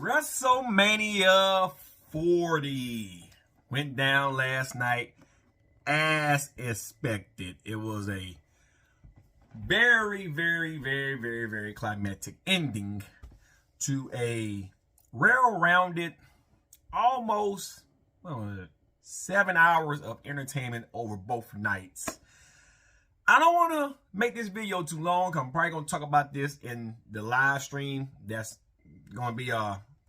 WrestleMania 40 went down last night as expected. It was a very climactic ending to a well-rounded, almost 7 hours of entertainment over both nights. I don't want to make this video too long. I'm probably going to talk about this in the live stream that's going to be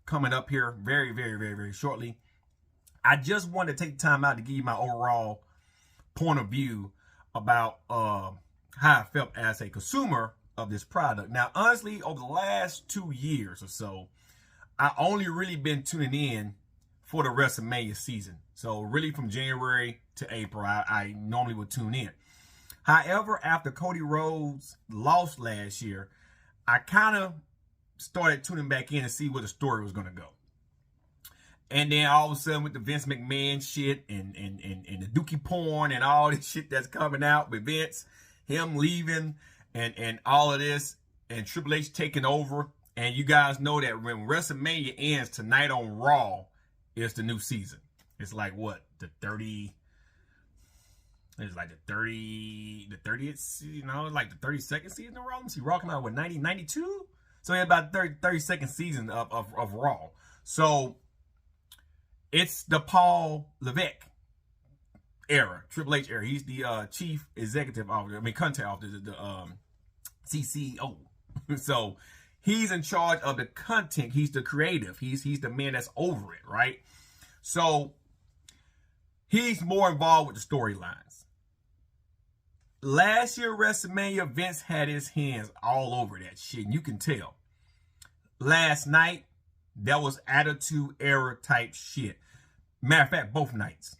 coming up here very shortly. I just wanted to take time out to give you my overall point of view about how I felt as a consumer of this product. Now, honestly, over the last 2 years or so, I only really been tuning in for the WrestleMania season. So really from January to April, I normally would tune in. However, after Cody Rhodes lost last year, I kind of started tuning back in to see where the story was going to go. And then all of a sudden with the Vince McMahon shit and the Dookie porn and all this shit that's coming out with Vince, him leaving and all of this, and Triple H taking over. And you guys know that when WrestleMania ends tonight on Raw, it's the new season. It's like what? The 30th, you know, like the 32nd season of Raw. Let's see, Raw came out with 92? So yeah, about 32nd season of Raw. So it's the Paul Levesque era, Triple H era. He's the chief executive officer, content officer, the CCO. So he's in charge of the content. He's the creative. He's the man that's over it, right? So he's more involved with the storylines. Last year, WrestleMania, Vince had his hands all over that shit, and you can tell. Last night, that was Attitude Era type shit. Matter of fact, both nights.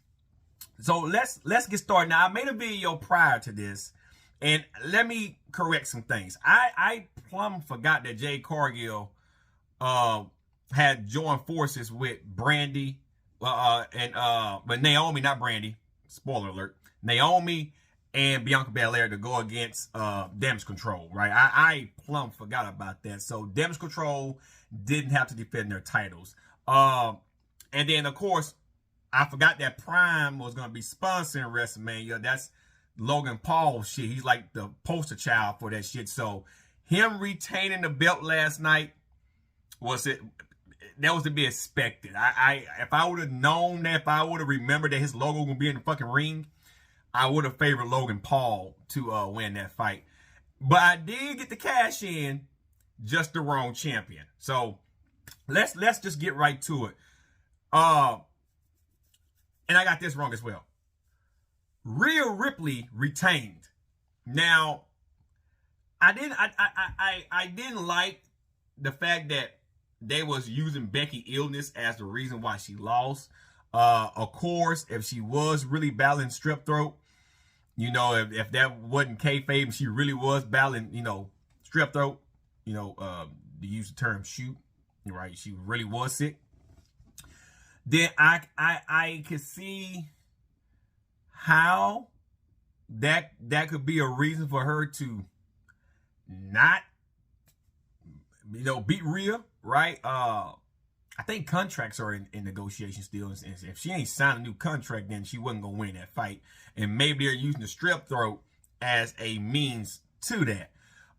So let's get started. Now, I made a video prior to this, and let me correct some things. I plumb forgot that Jade Cargill had joined forces with Brandy, but Naomi, not Brandy. Spoiler alert. Naomi and Bianca Belair to go against Damage Control, right? I plumb forgot about that. So Damage Control didn't have to defend their titles. And then, of course, I forgot that Prime was going to be sponsoring WrestleMania. That's Logan Paul shit. He's like the poster child for that shit. So him retaining the belt last night that was to be expected. If I would have known that, if I would have remembered that his logo was going to be in the fucking ring, I would have favored Logan Paul to win that fight. But I did get the cash in, just the wrong champion. So let's just get right to it. And I got this wrong as well. Rhea Ripley retained. Now, I didn't like the fact that they was using Becky's illness as the reason why she lost. Of course, if she was really battling strep throat, you know, if that wasn't kayfabe, she really was battling, you know, strep throat, you know, to use the term shoot, right? She really was sick. Then I could see how that could be a reason for her to not, you know, beat Rhea, right? I think contracts are in negotiation still. And if she ain't signed a new contract, then she wasn't going to win that fight. And maybe they're using the strep throat as a means to that.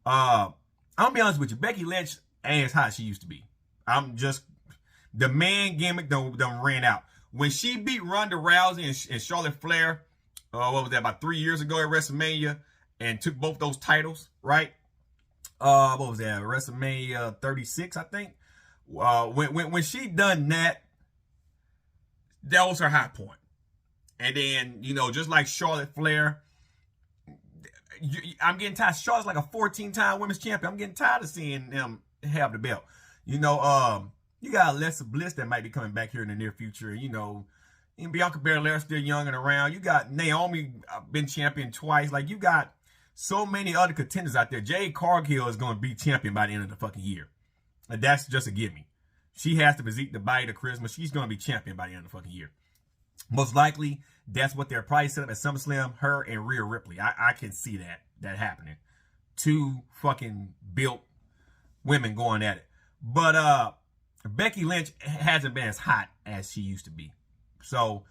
I'm going to be honest with you. Becky Lynch ain't as hot as she used to be. The man gimmick done ran out. When she beat Ronda Rousey and Charlotte Flair, what was that, about 3 years ago at WrestleMania, and took both those titles, right? What was that, WrestleMania 36, I think? When she done that, that was her high point. And then, you know, just like Charlotte Flair, I'm getting tired. Charlotte's like a 14-time women's champion. I'm getting tired of seeing them have the belt. You know, you got Alexa Bliss that might be coming back here in the near future. You know, and Bianca Belair still young and around. You got Naomi been champion twice. Like, you got so many other contenders out there. Jade Cargill is going to be champion by the end of the fucking year. And that's just a gimme. She has the physique, the body, the charisma. She's going to be champion by the end of the fucking year. Most likely, that's what they're probably set up at SummerSlam, her and Rhea Ripley. I can see that happening. Two fucking built women going at it. But Becky Lynch hasn't been as hot as she used to be. So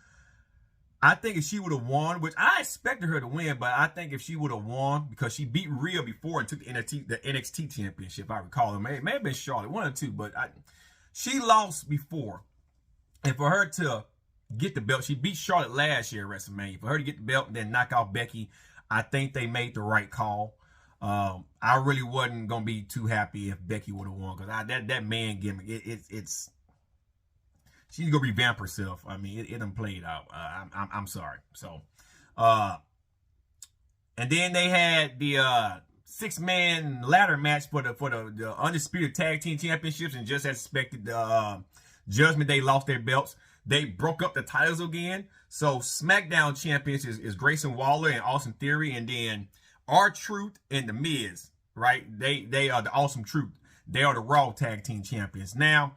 I think if she would have won, which I expected her to win, but I think if she would have won, because she beat Rhea before and took the NXT championship, I recall. It may have been Charlotte, one or two, but she lost before. And for her to get the belt, she beat Charlotte last year at WrestleMania. For her to get the belt and then knock off Becky, I think they made the right call. I really wasn't gonna be too happy if Becky would have won, because that man gimmick, it's she's gonna revamp herself. I mean, it done played out. I'm sorry. So, and then they had the 6-man ladder match for the undisputed tag team championships, and just as expected, Judgment Day lost their belts. They broke up the titles again. So SmackDown champions is Grayson Waller and Austin Theory, and then R-Truth and The Miz, right? They are the Awesome Truth. They are the Raw tag team champions. Now,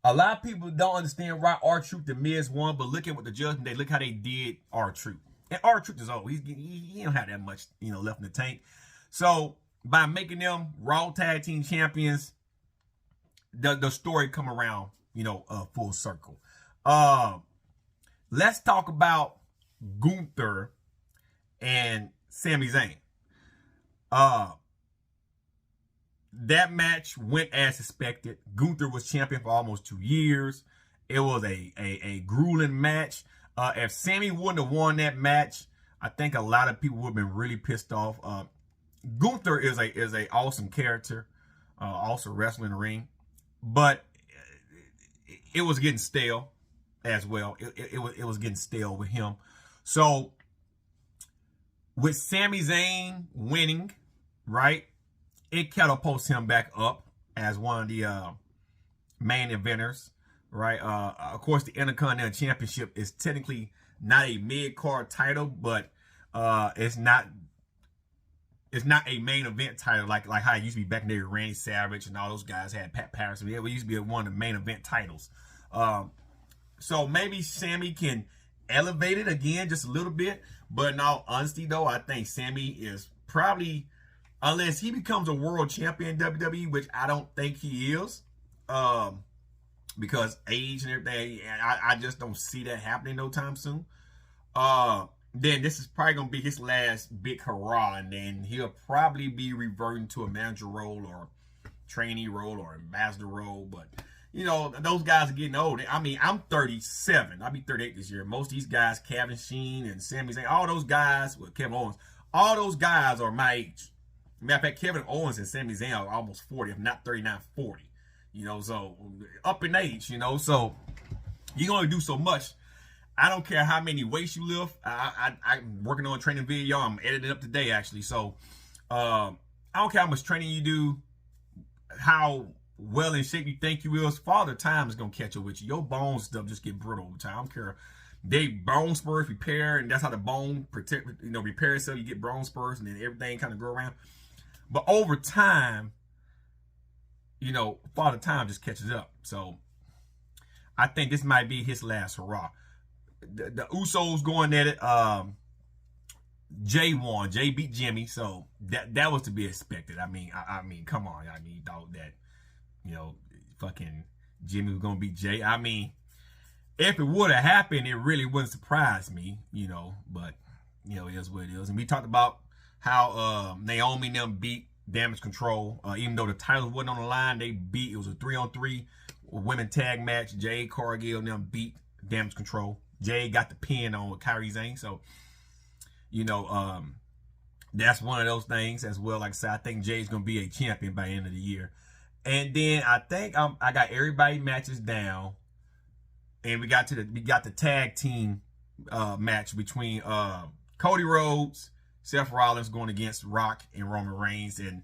a lot of people don't understand why R-Truth and Miz won, but look at what the Judgment Day, look how they did R-Truth. And R-Truth is old. He don't have that much, left in the tank. So by making them Raw tag team champions, the story come around, full circle. Let's talk about Gunther and Sami Zayn. That match went as expected. Gunther was champion for almost 2 years. It was a grueling match. If Sami wouldn't have won that match, I think a lot of people would have been really pissed off. Gunther is a awesome character, also wrestling in the ring, but it was getting stale as well. It was getting stale with him. So with Sami Zayn winning, right, it catapults him back up as one of the main eventers, right? Of course, the Intercontinental Championship is technically not a mid-card title, but it's not a main event title like how it used to be back in the day. Randy Savage and all those guys had Pat Patterson. It used to be one of the main event titles. So maybe Sami can elevate it again just a little bit. But in all honesty, though, I think Sami is probably, unless he becomes a world champion in WWE, which I don't think he is, because age and everything, I just don't see that happening no time soon. Then this is probably going to be his last big hurrah, and then he'll probably be reverting to a manager role or trainee role or ambassador role. But, those guys are getting old. I mean, I'm 37. I'll be 38 this year. Most of these guys, Kevin Sheen and Sami Zayn, all those guys, well, Kevin Owens, all those guys are my age. Matter of fact, Kevin Owens and Sami Zayn are almost 40, if not 39, 40. So up in age, so you're going to do so much. I don't care how many weights you lift. I'm working on a training video. I'm editing up today, actually. So I don't care how much training you do, how well in shape you think you is. Father Time is going to catch up with you. Your bone stuff just get brittle over time. I don't care. They bone spurs repair, and that's how the bone repair itself. You get bone spurs, and then everything kind of grow around. But over time, Father Time just catches up. So I think this might be his last hurrah. The Usos going at it. Jay won. Jay beat Jimmy, so that was to be expected. I mean, come on. I mean, thought that, fucking Jimmy was gonna beat Jay. I mean, if it would have happened, it really wouldn't surprise me, But it is what it is. And we talked about how Naomi and them beat Damage Control, even though the titles wasn't on the line. They beat. It was a 3-on-3 women tag match. Jade Cargill and them beat Damage Control. Jay got the pin on with Kairi Sane. So, that's one of those things as well. Like I said, I think Jay's going to be a champion by the end of the year. And then I think I got everybody matches down. And we got the tag team match between Cody Rhodes, Seth Rollins going against Rock and Roman Reigns. And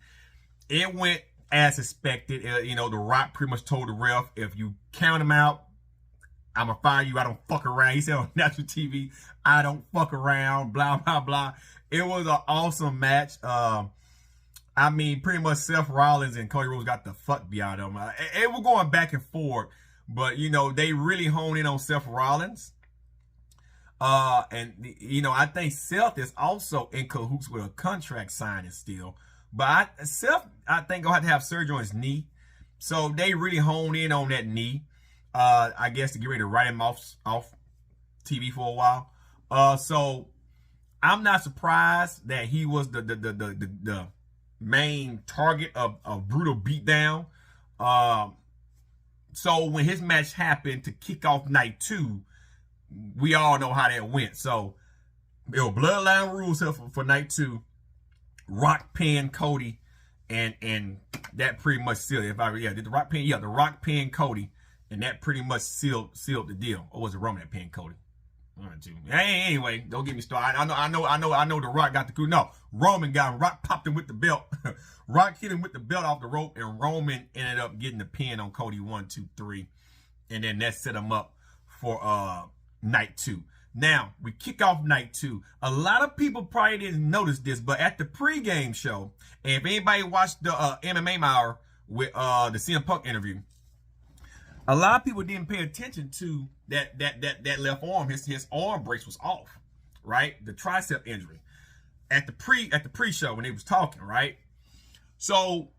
it went as expected. The Rock pretty much told the ref, if you count him out, I'm going to fire you. I don't fuck around. He said on national TV, I don't fuck around, blah, blah, blah. It was an awesome match. I mean, pretty much Seth Rollins and Cody Rhodes got the fuck beyond them. It was going back and forth, but, they really honed in on Seth Rollins. And, I think Seth is also in cahoots with a contract signing still. But Seth, I think, going to have surgery on his knee. So they really honed in on that knee. I guess to get ready to write him off TV for a while. So I'm not surprised that he was the main target of brutal beatdown. So when his match happened to kick off night 2, we all know how that went. So there were bloodline rules here for night 2. Rock pinned Cody, and that pretty much sealed it. Did the Rock pin? Yeah, the Rock pinned Cody, and that pretty much sealed the deal. Or was it Roman that pinned Cody? Anyway, don't get me started. I know the Rock got the coup. No, Roman got him. Rock popped him with the belt. Rock hit him with the belt off the rope, and Roman ended up getting the pin on Cody 1, 2, 3. And then that set him up for night 2. Now, we kick off night 2. A lot of people probably didn't notice this, but at the pregame show, and if anybody watched the MMA Hour with the CM Punk interview, a lot of people didn't pay attention to that left arm. His arm brace was off, right? The tricep injury at the pre-show when they was talking, right? So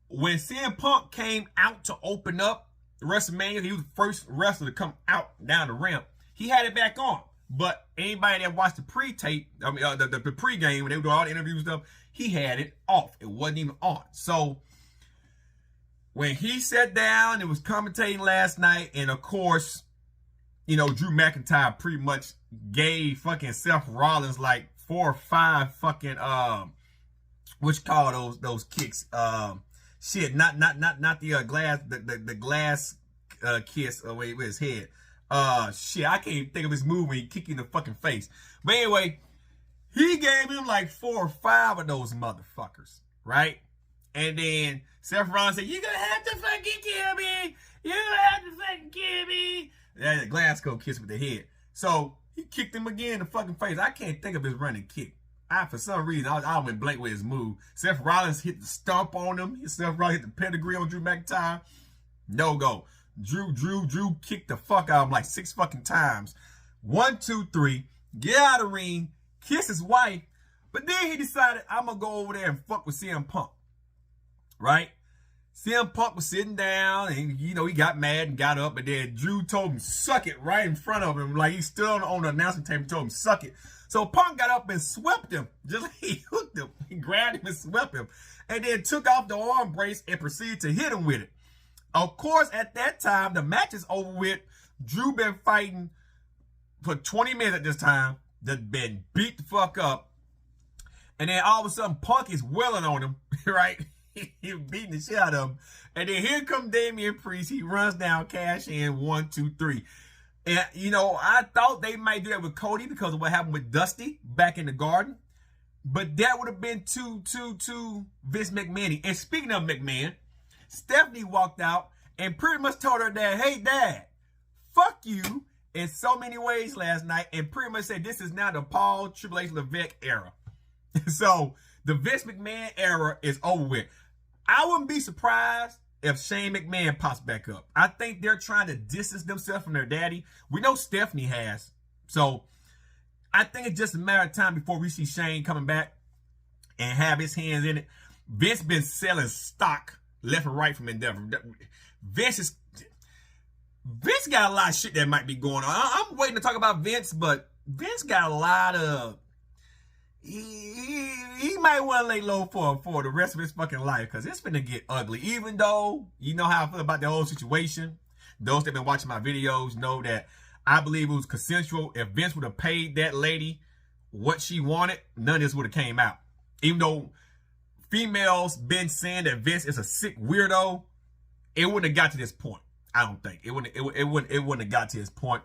when CM Punk came out to open up WrestleMania, he was the first wrestler to come out down the ramp. He had it back on, but anybody that watched the pre-tape, the pre-game when they were doing all the interviews and stuff, he had it off. It wasn't even on. So when he sat down and was commentating last night, and of course, you know, Drew McIntyre pretty much gave fucking Seth Rollins like 4 or 5 fucking what you call those kicks? Shit, not the glass, the glass kiss away with his head. Shit, I can't even think of his move when he kicked in the fucking face. But anyway, he gave him like 4 or 5 of those motherfuckers, right? And then Seth Rollins said, "You're gonna have to fucking kill me. You're gonna have to fucking kill me." That's a Glasgow kiss with the head. So he kicked him again in the fucking face. I can't think of his running kick. For some reason, I went blank with his move. Seth Rollins hit the stomp on him. Seth Rollins hit the pedigree on Drew McIntyre. No go. Drew kicked the fuck out of him like 6 fucking times. 1, 2, 3. Get out of the ring. Kiss his wife. But then he decided, I'm going to go over there and fuck with CM Punk. Right? CM Punk was sitting down and, you know, he got mad and got up. And then Drew told him, suck it, right in front of him. Like he stood on the announcement table and told him, suck it. So Punk got up and swept him. Just like he hooked him. He grabbed him and swept him. And then took off the arm brace and proceeded to hit him with it. Of course, at that time, the match is over with. Drew been fighting for 20 minutes at this time. That been beat the fuck up. And then all of a sudden, Punk is welling on him, right? He beating the shit out of him. And then here come Damian Priest. He runs down, cash in, 1, 2, 3. And, you know, I thought they might do that with Cody because of what happened with Dusty back in the Garden. But that would have been too Vince McMahon. And speaking of McMahon, Stephanie walked out and pretty much told her dad, hey, Dad, fuck you in so many ways last night. And pretty much said this is now the Paul Triple H Levesque era. So the Vince McMahon era is over with. I wouldn't be surprised if Shane McMahon pops back up. I think they're trying to distance themselves from their daddy. We know Stephanie has. So I think it's just a matter of time before we see Shane coming back and have his hands in it. Vince been selling stock left and right from Endeavor. Vince got a lot of shit that might be going on. I'm waiting to talk about Vince, but Vince got a lot of... He might want to lay low for the rest of his fucking life because it's finna get ugly. Even though you know how I feel about the whole situation. Those that been watching my videos know that I believe it was consensual. If Vince would have paid that lady what she wanted, none of this would have came out. Even though females been saying that Vince is a sick weirdo, it wouldn't have got to this point. I don't think it wouldn't have got to this point.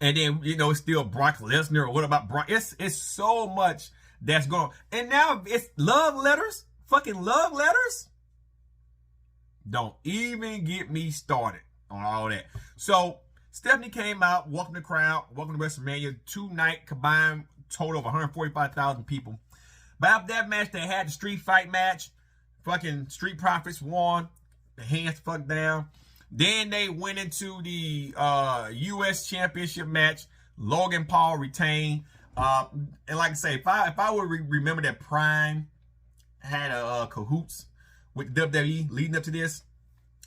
And then, you know, it's still Brock Lesnar, or what about Brock? It's so much that's going on. And now it's love letters, fucking love letters. Don't even get me started on all that. So Stephanie came out, welcome the crowd, welcome to WrestleMania, 2-night combined total of 145,000 people. But after that match, they had the street fight match. Fucking Street Profits won. The hands fucked down. Then they went into the U.S. Championship match. Logan Paul retained. And like I say, if I would remember that Prime had a cahoots with WWE leading up to this,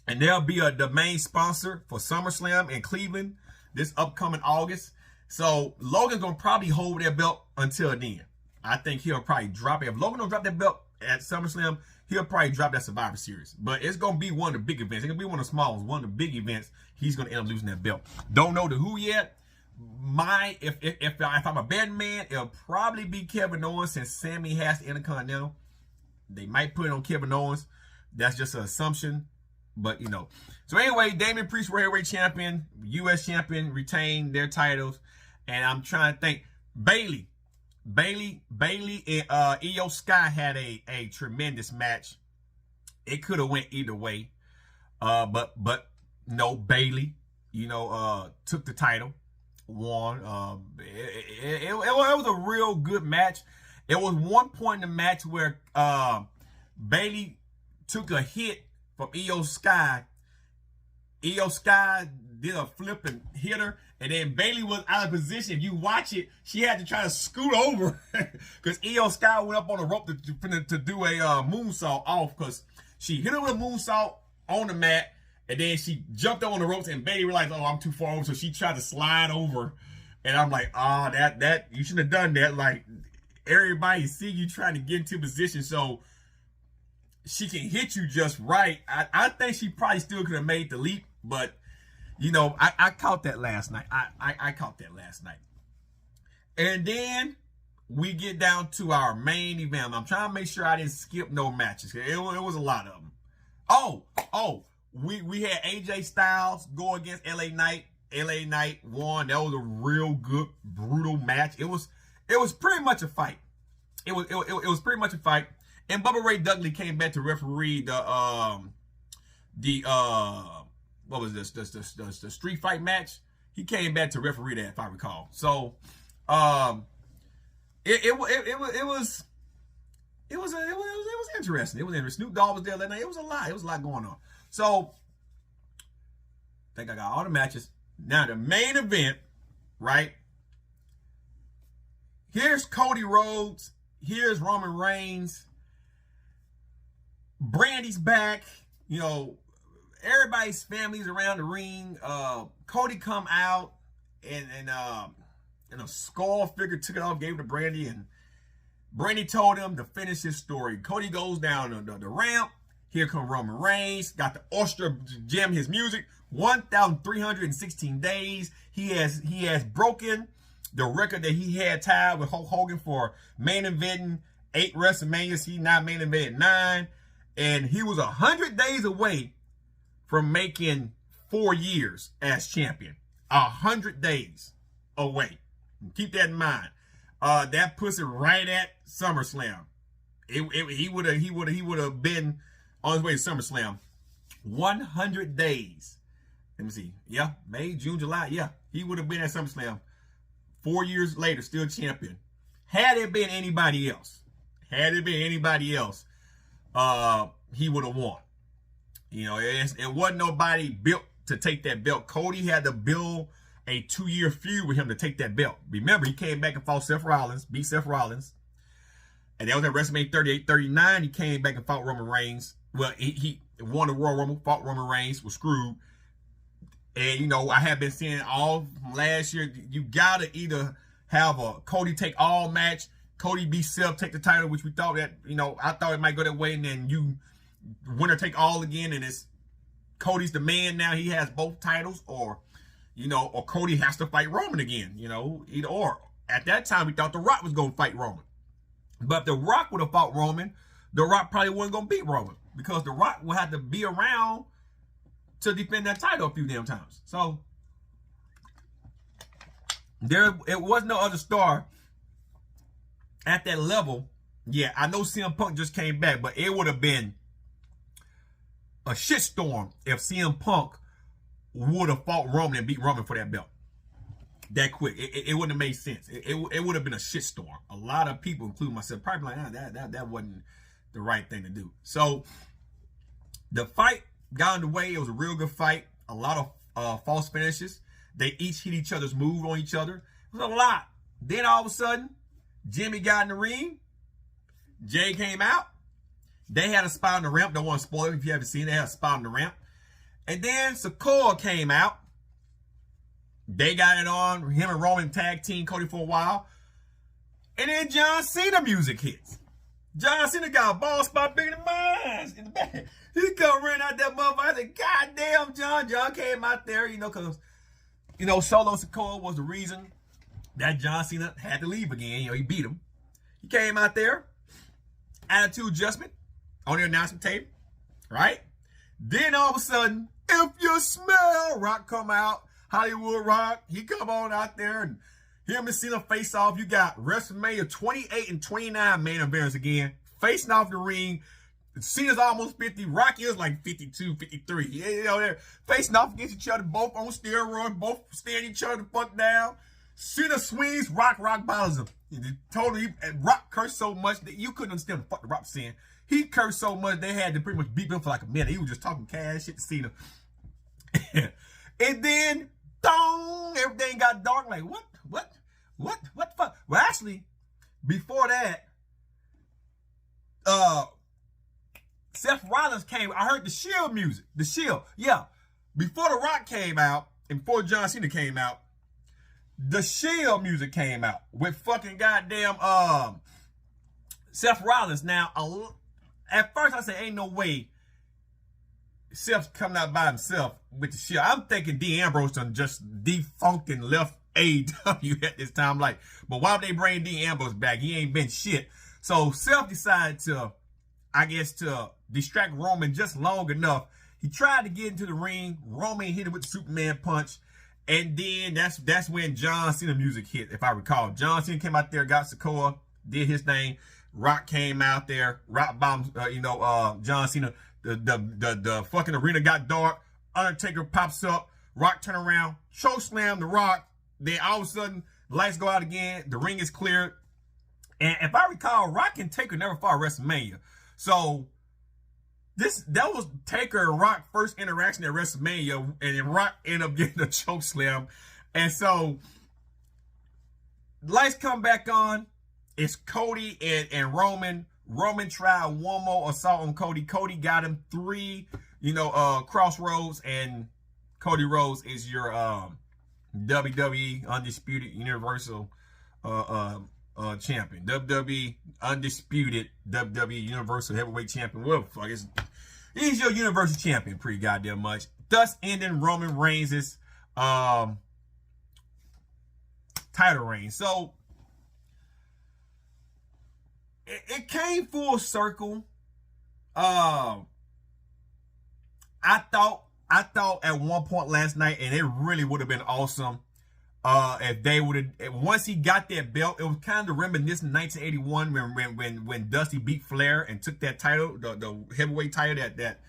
And they'll be the main sponsor for SummerSlam in Cleveland this upcoming August. So Logan's going to probably hold that belt until then. I think he'll probably drop it. If Logan don't drop that belt at SummerSlam, he'll probably drop that Survivor Series. But it's going to be one of the big events. It's going to be one of the small ones. One of the big events, he's going to end up losing that belt. Don't know the who yet. If I'm a betting man, it'll probably be Kevin Owens since Sammy has the Intercontinental. They might put it on Kevin Owens. That's just an assumption. But, you know. So, anyway, Damian Priest, World Heavyweight Champion, U.S. Champion, retained their titles. And I'm trying to think. Bayley and Io Sky had a tremendous match. It could have went either way. But no, Bayley, you know, took the title, won. It was a real good match. It was one point in the match where Bayley took a hit from Io Sky. Io Sky did a flip and hit her, and then Bayley was out of position. If you watch it, she had to try to scoot over because Io Sky went up on the rope to do a moonsault off because she hit her with a moonsault on the mat, and then she jumped up on the ropes, and Bayley realized, oh, I'm too far over, so she tried to slide over. And I'm like, oh, that you shouldn't have done that. Like, everybody see you trying to get into position so she can hit you just right. I think she probably still could have made the leap, but you know, I caught that last night. I caught that last night. And then we get down to our main event. I'm trying to make sure I didn't skip no matches. It was a lot of them. Oh, we had AJ Styles go against LA Knight. LA Knight won. That was a real good, brutal match. It was pretty much a fight. It was pretty much a fight. And Bubba Ray Dudley came back to referee what was this? The street fight match. He came back to referee that, if I recall. So, it was interesting. It was interesting. Snoop Dogg was there that night. It was a lot. It was a lot going on. So, I think I got all the matches. Now the main event, right? Here's Cody Rhodes. Here's Roman Reigns. Brandy's back. You know, everybody's family's around the ring. Cody come out and a skull figure took it off, gave it to Brandy, and Brandy told him to finish his story. Cody goes down the ramp. Here come Roman Reigns. Got the orchestra jam his music. 1,316 days. He has broken the record that he had tied with Hulk Hogan for main eventing 8 WrestleManias. He not main evented 9. And he was 100 days away from making 4 years as champion. 100 days away. Keep that in mind. That puts it right at SummerSlam. He would have been on his way to SummerSlam. 100 days. Let me see. Yeah, May, June, July. Yeah, he would have been at SummerSlam. 4 years later, still champion. Had it been anybody else, he would have won. You know, it wasn't nobody built to take that belt. Cody had to build a 2-year feud with him to take that belt. Remember, he came back and fought Seth Rollins, beat Seth Rollins. And that was at WrestleMania 38, 39. He came back and fought Roman Reigns. Well, he won the Royal Rumble, fought Roman Reigns, was screwed. And, you know, I have been seeing all from last year, you got to either have a Cody take all match, Cody beat Seth, take the title, which we thought that, you know, I thought it might go that way, and then you winner take all again, and it's Cody's the man now. He has both titles, or, you know, or Cody has to fight Roman again, you know, either or. At that time, we thought The Rock was going to fight Roman. But if The Rock would have fought Roman, The Rock probably wasn't going to beat Roman because The Rock would have to be around to defend that title a few damn times. So, it was no other star at that level. Yeah, I know CM Punk just came back, but it would have been a shitstorm if CM Punk would have fought Roman and beat Roman for that belt that quick. It wouldn't have made sense. It would have been a shitstorm. A lot of people, including myself, probably like, that wasn't the right thing to do. So the fight got underway. It was a real good fight. A lot of false finishes. They each hit each other's move on each other. It was a lot. Then all of a sudden, Jimmy got in the ring. Jay came out. They had a spot on the ramp. Don't want to spoil it if you haven't seen it. They had a spot on the ramp. And then Sikoa came out. They got it on. Him and Roman tag team Cody for a while. And then John Cena music hits. John Cena got a ball spot bigger than mine in the back. He come running out that motherfucker. I said, God damn, John. John came out there, because, Solo Sikoa was the reason that John Cena had to leave again. He beat him. He came out there. Attitude adjustment on the announcement tape. Right? Then all of a sudden, if you smell, Rock come out. Hollywood Rock. He come on out there and him and Cena face off. You got WrestleMania 28 and 29 main events again. Facing off the ring. Cena's almost 50. Rock is like 52, 53. They're facing off against each other. Both on steroids. Both staring each other the fuck down. Cena swings. Rock bottles him. Rock cursed so much that you couldn't understand what the fuck the Rock was saying. He cursed so much they had to pretty much beat him for like a minute. He was just talking cash shit to Cena. And then, dong, everything got dark. Like, what the fuck? Well, actually, before that, Seth Rollins came. I heard the Shield music. The Shield, yeah. Before The Rock came out, and before John Cena came out, the Shield music came out with fucking goddamn Seth Rollins. Now, at first I said, ain't no way Seth's coming out by himself with the Shield. I'm thinking Dean Ambrose done just defunct and left AEW at this time. Like, but why would they bring Dean Ambrose back? He ain't been shit. So Seth decided to, I guess, to distract Roman just long enough. He tried to get into the ring. Roman hit him with the Superman punch. And then that's when John Cena music hit, if I recall. John Cena came out there, got Sikoa, did his thing. Rock came out there, Rock bombed, John Cena. The fucking arena got dark. Undertaker pops up. Rock turn around, choke slam the Rock. Then all of a sudden, lights go out again. The ring is cleared. And if I recall, Rock and Taker never fought WrestleMania. So that was Taker and Rock first interaction at WrestleMania, and then Rock ended up getting a choke slam. And so lights come back on. It's Cody and Roman. Roman tried one more assault on Cody. Cody got him 3, crossroads, and Cody Rhodes is your WWE Undisputed Universal Champion. WWE Undisputed WWE Universal Heavyweight Champion. Well, fuck, he's your Universal Champion pretty goddamn much. Thus ending Roman Reigns' title reign. So it came full circle. I thought at one point last night, and it really would have been awesome if they would have, once he got that belt. It was kind of reminiscent of 1981 when Dusty beat Flair and took that title, the heavyweight title that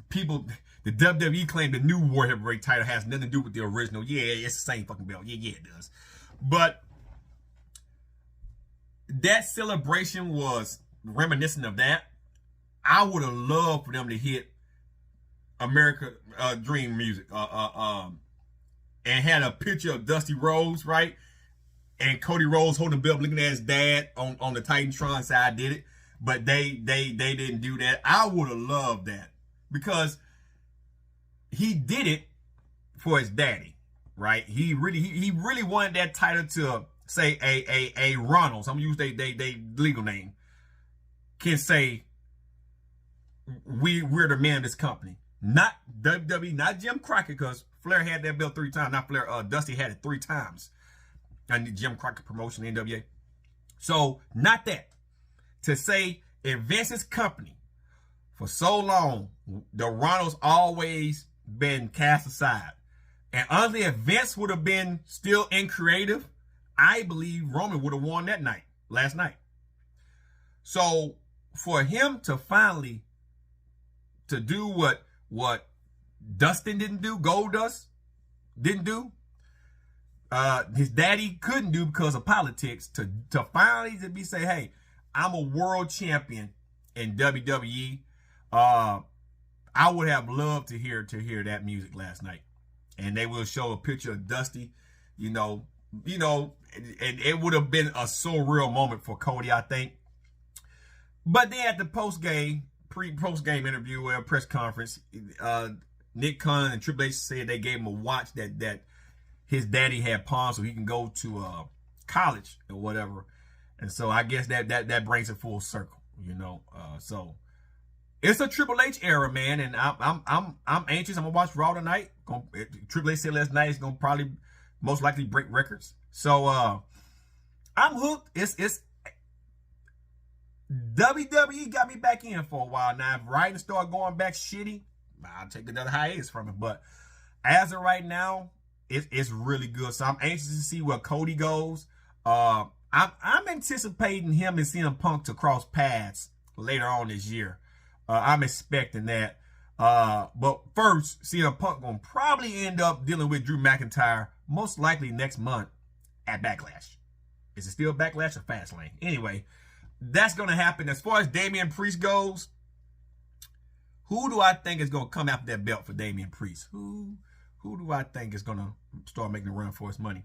people, the WWE claimed the new World Heavyweight title has nothing to do with the original. Yeah, it's the same fucking belt. Yeah, it does. But that celebration was reminiscent of that. I would have loved for them to hit America Dream music and had a picture of Dusty Rhodes, right? And Cody Rhodes holding the belt, looking at his dad on the Titantron side. Did it, but they didn't do that. I would have loved that because he did it for his daddy, right? He really wanted that title to say a Ronald. So I'm gonna use they legal name. Can say we're the man of this company. Not WWE, not Jim Crockett, because Flair had that belt 3 times. Not Flair, Dusty had it 3 times. And the Jim Crockett promotion, NWA. So, not that. To say in Vince's company, for so long, the Ronalds always been cast aside. And honestly, if Vince would have been still in creative, I believe Roman would have won that night, last night. So, for him to finally to do what Dustin didn't do, Goldust didn't do, his daddy couldn't do because of politics, to finally to be say, hey, I'm a world champion in WWE. I would have loved to hear that music last night. And they will show a picture of Dusty, and it would have been a surreal moment for Cody, I think. But then at the post-game interview, press conference, Nick Khan and Triple H said they gave him a watch that his daddy had pawned so he can go to college or whatever. And so I guess that brings it full circle, you know. So it's a Triple H era, man, and I'm anxious. I'm gonna watch Raw tonight. Triple H said last night it's gonna probably most likely break records. So I'm hooked. It's WWE got me back in for a while now. If writing start going back shitty, I'll take another hiatus from it. But as of right now, it's really good. So I'm anxious to see where Cody goes. I'm anticipating him and CM Punk to cross paths later on this year. I'm expecting that. But first, CM Punk gonna probably end up dealing with Drew McIntyre most likely next month at Backlash. Is it still Backlash or Fastlane? Anyway, that's gonna happen. As far as Damian Priest goes, who do I think is gonna come after that belt for Damian Priest? Who do I think is gonna start making a run for his money?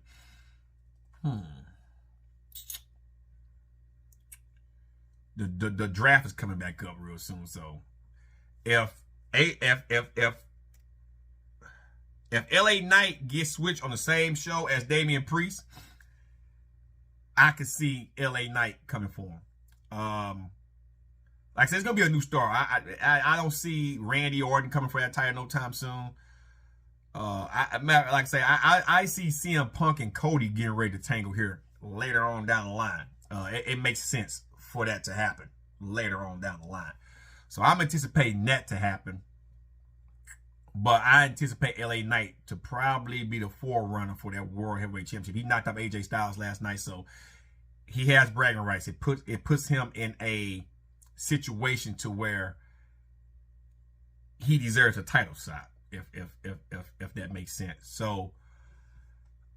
The draft is coming back up real soon. So if LA Knight gets switched on the same show as Damian Priest, I could see LA Knight coming for him. Like I said, it's gonna be a new star. I don't see Randy Orton coming for that title no time soon. Like I say, I see CM Punk and Cody getting ready to tangle here later on down the line. It makes sense for that to happen later on down the line. So I'm anticipating that to happen. But I anticipate LA Knight to probably be the forerunner for that World Heavyweight Championship. He knocked up AJ Styles last night, so he has bragging rights. It puts him in a situation to where he deserves a title shot, if that makes sense. So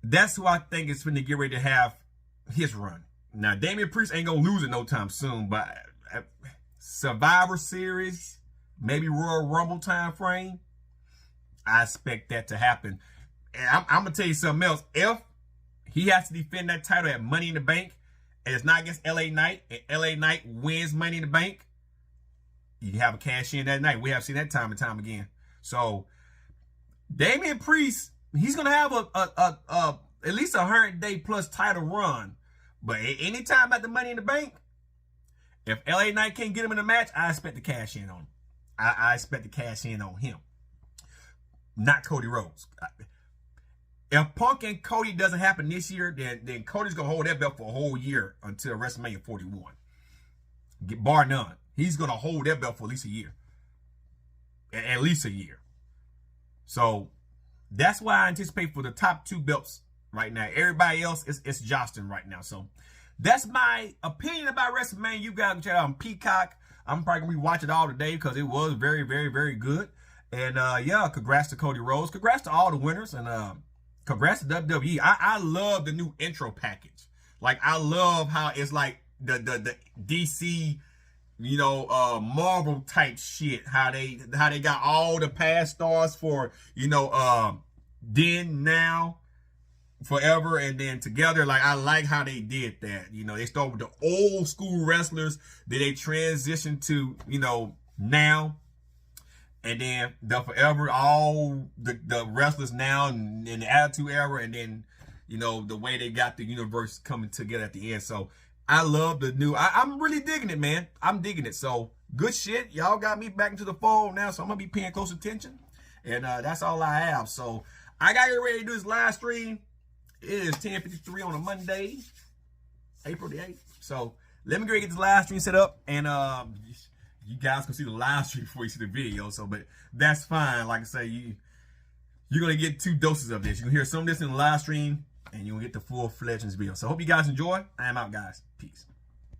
that's who I think is going to get ready to have his run. Now, Damian Priest ain't going to lose it no time soon, but Survivor Series, maybe Royal Rumble time frame, I expect that to happen. And I'm going to tell you something else. If he has to defend that title at Money in the Bank, and it's not against LA Knight, and LA Knight wins Money in the Bank, you have a cash in that night. We have seen that time and time again. So, Damian Priest, he's going to have at least a 100-day plus title run. But anytime at the Money in the Bank, if LA Knight can't get him in a match, I expect to cash in on him. I expect to cash in on him. Not Cody Rhodes. If Punk and Cody doesn't happen this year, then Cody's going to hold that belt for a whole year until WrestleMania 41. Bar none. He's going to hold that belt for at least a year. At least a year. So, that's why I anticipate for the top two belts right now. Everybody else is jostling right now. So, that's my opinion about WrestleMania. You guys can check it out on Peacock. I'm probably going to be watching it all today because it was very, very, very good. And, yeah, congrats to Cody Rhodes. Congrats to all the winners. And, congrats to WWE. I love the new intro package. Like, I love how it's like the DC, you know, Marvel type shit. How they got all the past stars for, you know, then, now, forever, and then together. Like, I like how they did that. You know, they start with the old school wrestlers, then they transition to, you know, now, and then the forever, all the wrestlers now and in the Attitude Era, and then, you know, the way they got the universe coming together at the end. So I love the new, I'm really digging it, man. I'm digging it. So good shit. Y'all got me back into the fold now, so I'm gonna be paying close attention. And that's all I have. So I gotta get ready to do this live stream. It is 10:53 on a Monday, April the 8th. So let me go get this live stream set up, and you guys can see the live stream before you see the video. So, but that's fine. Like I say, you're gonna get 2 doses of this. You can hear some of this in the live stream, and you'll get the full-fledged video. So, hope you guys enjoy. I am out, guys. Peace.